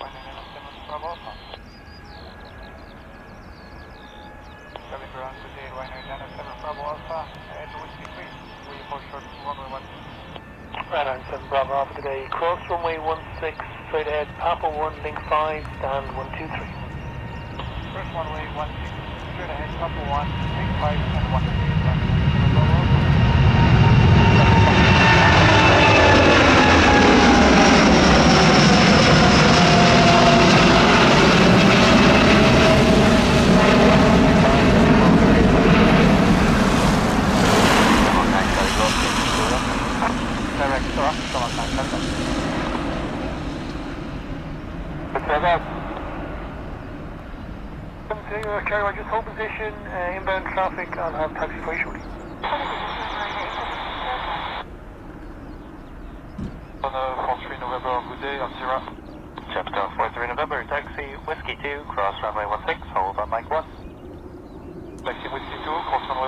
Bravo Alpha. Cabin ground to the Ryanair 7 Bravo Alpha, Edge Whiskey 3, we report short runway 16. Ryanair 7 Bravo Alpha today, cross runway 16, straight ahead, Papa 1, link 5, stand 123. First runway 16, straight ahead, Papa 1, link 5, and 123. Bravo Alpha. Carry on, just hold position, inbound traffic, I'll have taxi for you shortly. On 43 November, good day, on 0. Chapter 43 November, taxi, Whiskey 2, cross runway 16, hold on mic 1. Taxi Whiskey 2, cross runway